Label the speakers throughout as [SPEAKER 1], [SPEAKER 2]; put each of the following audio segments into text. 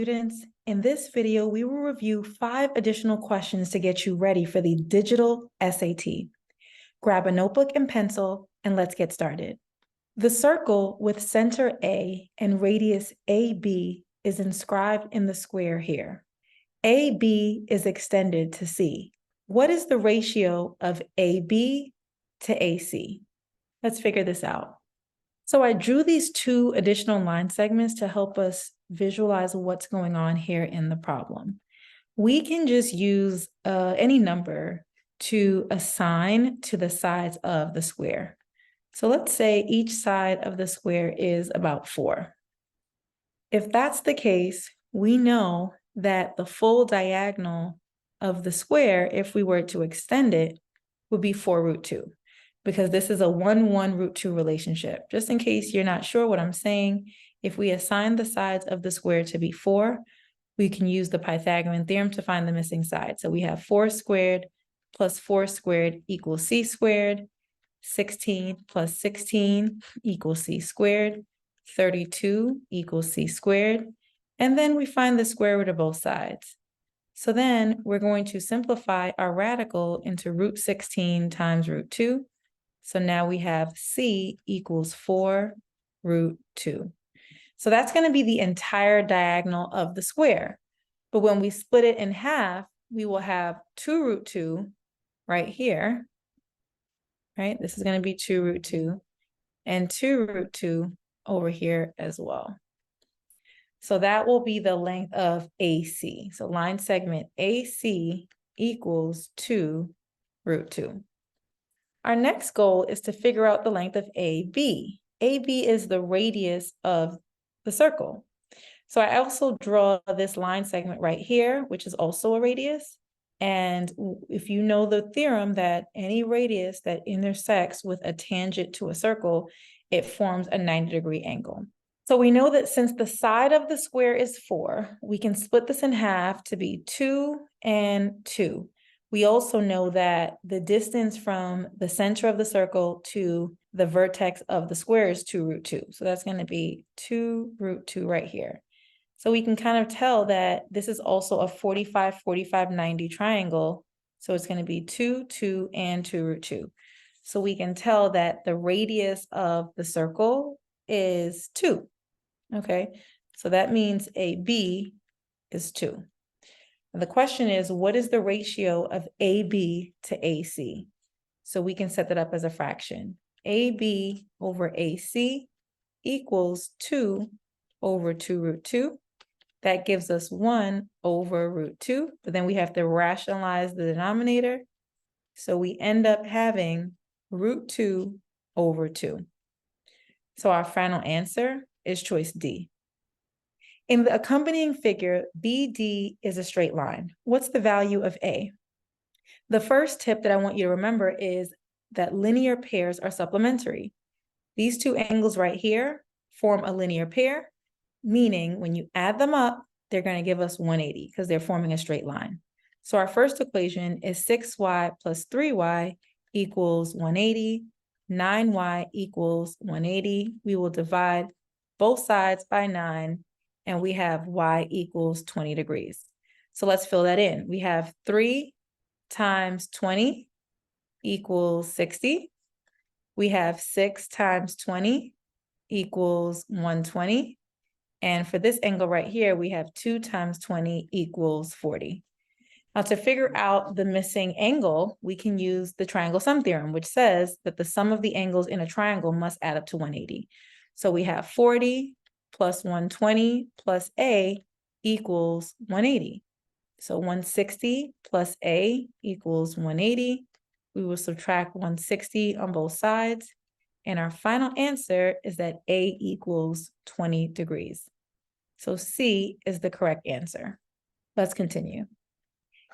[SPEAKER 1] students. In this video, we will review 5 additional questions to get you ready for the digital SAT. Grab a notebook and pencil, and let's get started. The circle with center A and radius AB is inscribed in the square here. AB is extended to C. What is the ratio of AB to AC? Let's figure this out. So I drew these 2 additional line segments to help us visualize what's going on here in the problem. We can just use any number to assign to the sides of the square. So let's say each side of the square is about 4. If that's the case, we know that the full diagonal of the square, if we were to extend it, would be 4 root 2. Because this is a 1, 1 root 2 relationship. Just in case you're not sure what I'm saying, if we assign the sides of the square to be 4, we can use the Pythagorean theorem to find the missing side. So we have 4 squared plus 4 squared equals c squared, 16 plus 16 equals c squared, 32 equals c squared, and then we find the square root of both sides. So then we're going to simplify our radical into root 16 times root 2. So now we have c equals 4 root 2. So that's going to be the entire diagonal of the square. But when we split it in half, we will have 2 root 2 right here, right? This is going to be 2 root 2 and 2 root 2 over here as well. So that will be the length of AC. So line segment AC equals 2 root 2. Our next goal is to figure out the length of AB. AB is the radius of the circle. So I also draw this line segment right here, which is also a radius. And if you know the theorem that any radius that intersects with a tangent to a circle, it forms a 90-degree angle. So we know that since the side of the square is 4, we can split this in half to be 2 and 2. We also know that the distance from the center of the circle to the vertex of the square is 2 root 2. So that's going to be 2 root 2 right here. So we can kind of tell that this is also a 45, 45, 90 triangle. So it's going to be 2, 2, and 2 root 2. So we can tell that the radius of the circle is 2. Okay, so that means AB is 2. And the question is, what is the ratio of AB to AC? So we can set that up as a fraction. AB over AC equals 2 over 2 root 2. That gives us 1 over root 2, but then we have to rationalize the denominator. So we end up having root 2 over 2. So our final answer is choice D. In the accompanying figure, BD is a straight line. What's the value of A? The first tip that I want you to remember is that linear pairs are supplementary. These 2 angles right here form a linear pair, meaning when you add them up, they're going to give us 180 because they're forming a straight line. So our first equation is 6y plus 3y equals 180. 9y equals 180. We will divide both sides by 9. And we have y equals 20 degrees. So let's fill that in. We have 3 times 20 equals 60. We have 6 times 20 equals 120. And for this angle right here, we have 2 times 20 equals 40. Now to figure out the missing angle, we can use the triangle sum theorem, which says that the sum of the angles in a triangle must add up to 180. So we have 40 plus 120 plus A equals 180. So 160 plus A equals 180. We will subtract 160 on both sides. And our final answer is that A equals 20 degrees. So C is the correct answer. Let's continue.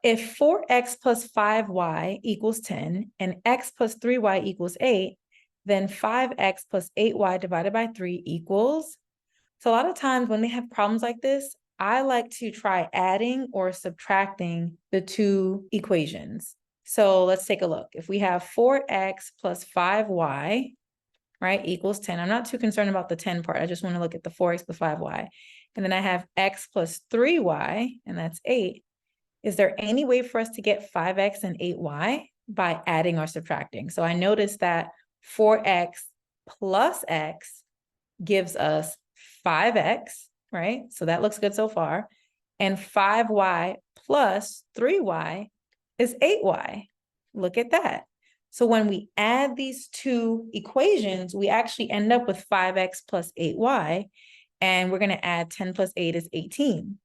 [SPEAKER 1] If 4x plus 5y equals 10 and x plus 3y equals 8, then 5x plus 8y divided by 3 equals. So a lot of times when they have problems like this, I like to try adding or subtracting the 2 equations. So let's take a look. If we have 4x plus 5y, right, equals 10. I'm not too concerned about the 10 part. I just want to look at the 4x plus 5y. and then I have x plus 3y, and that's 8. Is there any way for us to get 5x and 8y by adding or subtracting? So I noticed that 4x plus x gives us 5x, right? So that looks good so far. And 5y plus 3y is 8y. Look at that. So when we add these two equations, we actually end up with 5x plus 8y, and we're going to add 10 plus 8 is 18.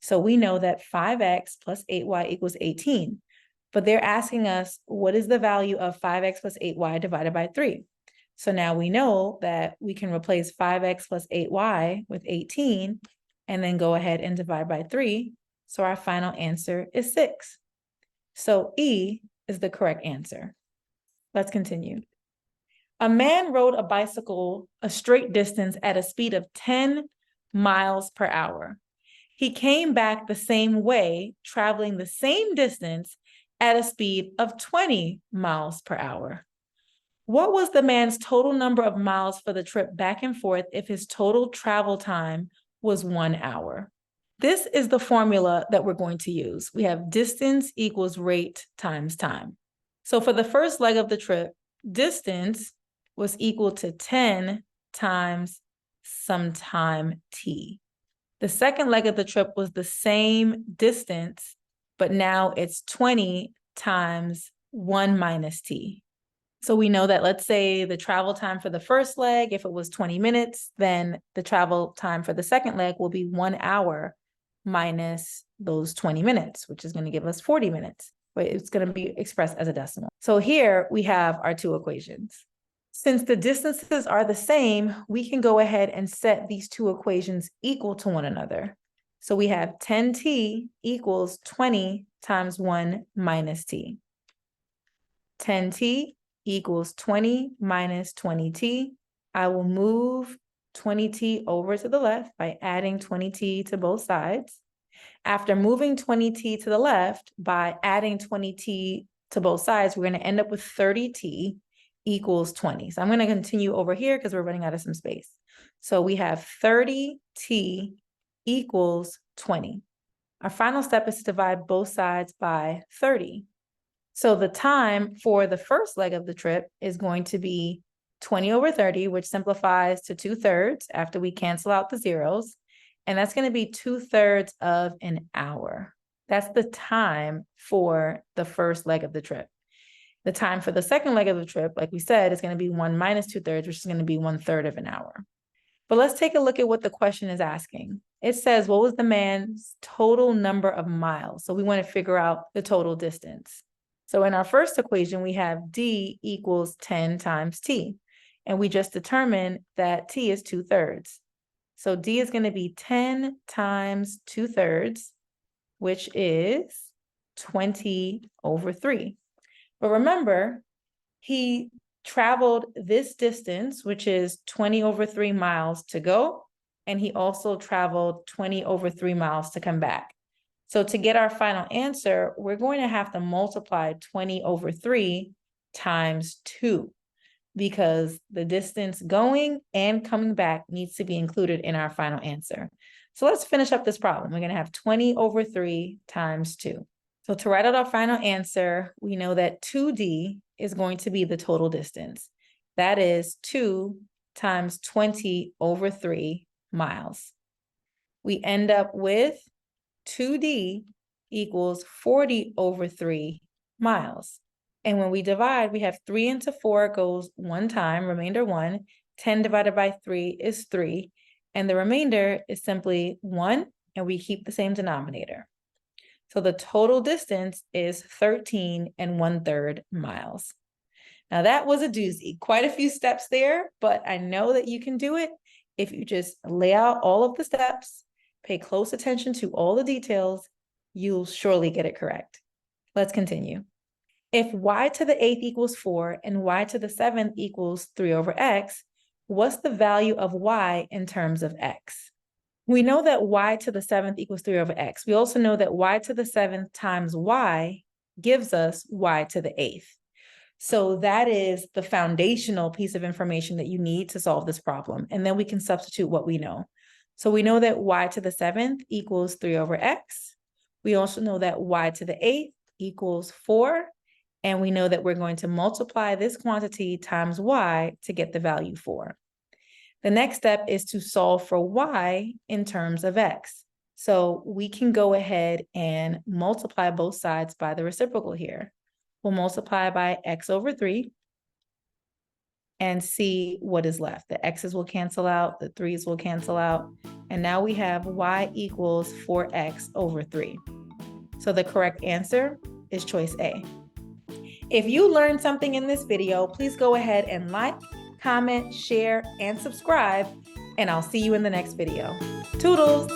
[SPEAKER 1] So we know that 5x plus 8y equals 18. But they're asking us, what is the value of 5x plus 8y divided by 3? So now we know that we can replace 5x plus 8y with 18, and then go ahead and divide by 3. So our final answer is 6. So E is the correct answer. Let's continue. A man rode a bicycle a straight distance at a speed of 10 miles per hour. He came back the same way, traveling the same distance at a speed of 20 miles per hour. What was the man's total number of miles for the trip back and forth if his total travel time was 1 hour? This is the formula that we're going to use. We have distance equals rate times time. So for the first leg of the trip, distance was equal to 10 times some time t. The second leg of the trip was the same distance, but now it's 20 times 1 minus t. So we know that, let's say the travel time for the first leg, if it was 20 minutes, then the travel time for the second leg will be 1 hour minus those 20 minutes, which is going to give us 40 minutes. But it's going to be expressed as a decimal. So here we have our two equations. Since the distances are the same, we can go ahead and set these two equations equal to one another. So we have 10t equals 20 times 1 minus t. 10t equals 20 minus 20t. I will move 20t over to the left by adding 20t to both sides. After moving 20t to the left by adding 20t to both sides, we're going to end up with 30t equals 20. So I'm going to continue over here because we're running out of some space. So we have 30t equals 20. Our final step is to divide both sides by 30. So the time for the first leg of the trip is going to be 20 over 30, which simplifies to 2/3 after we cancel out the zeros. And that's going to be 2/3 of an hour. That's the time for the first leg of the trip. The time for the second leg of the trip, like we said, is going to be 1 minus 2/3, which is going to be 1/3 of an hour. But let's take a look at what the question is asking. It says, what was the man's total number of miles? So we want to figure out the total distance. So in our first equation, we have d equals 10 times t. And we just determined that t is 2/3. So d is going to be 10 times 2/3, which is 20 over 3. But remember, he traveled this distance, which is 20 over 3 miles to go, and he also traveled 20 over 3 miles to come back. So to get our final answer, we're going to have to multiply 20 over 3 times 2, because the distance going and coming back needs to be included in our final answer. So let's finish up this problem. We're going to have 20 over 3 times 2. So to write out our final answer, we know that 2d is going to be the total distance. That is 2 times 20 over 3 miles. We end up with 2d equals 40 over 3 miles. And when we divide, we have 3 into 4 goes 1 time, remainder 1. 10 divided by 3 is 3. And the remainder is simply 1, and we keep the same denominator. So the total distance is 13 1/3 miles. Now that was a doozy. Quite a few steps there, but I know that you can do it if you just lay out all of the steps, pay close attention to all the details, you'll surely get it correct. Let's continue. If y to the 8th equals 4 and y to the 7th equals 3 over x, what's the value of y in terms of x? We know that y to the 7th equals 3 over x. We also know that y to the 7th times y gives us y to the 8th. So that is the foundational piece of information that you need to solve this problem. And then we can substitute what we know. So we know that y to the 7th equals 3 over x. We also know that y to the 8th equals 4. And we know that we're going to multiply this quantity times y to get the value 4. The next step is to solve for y in terms of x. So we can go ahead and multiply both sides by the reciprocal here. We'll multiply by x over 3 and see what is left. The x's will cancel out, the 3's will cancel out, and now we have y equals 4x over 3. So the correct answer is choice A. If you learned something in this video, please go ahead and like, comment, share, and subscribe, and I'll see you in the next video. Toodles!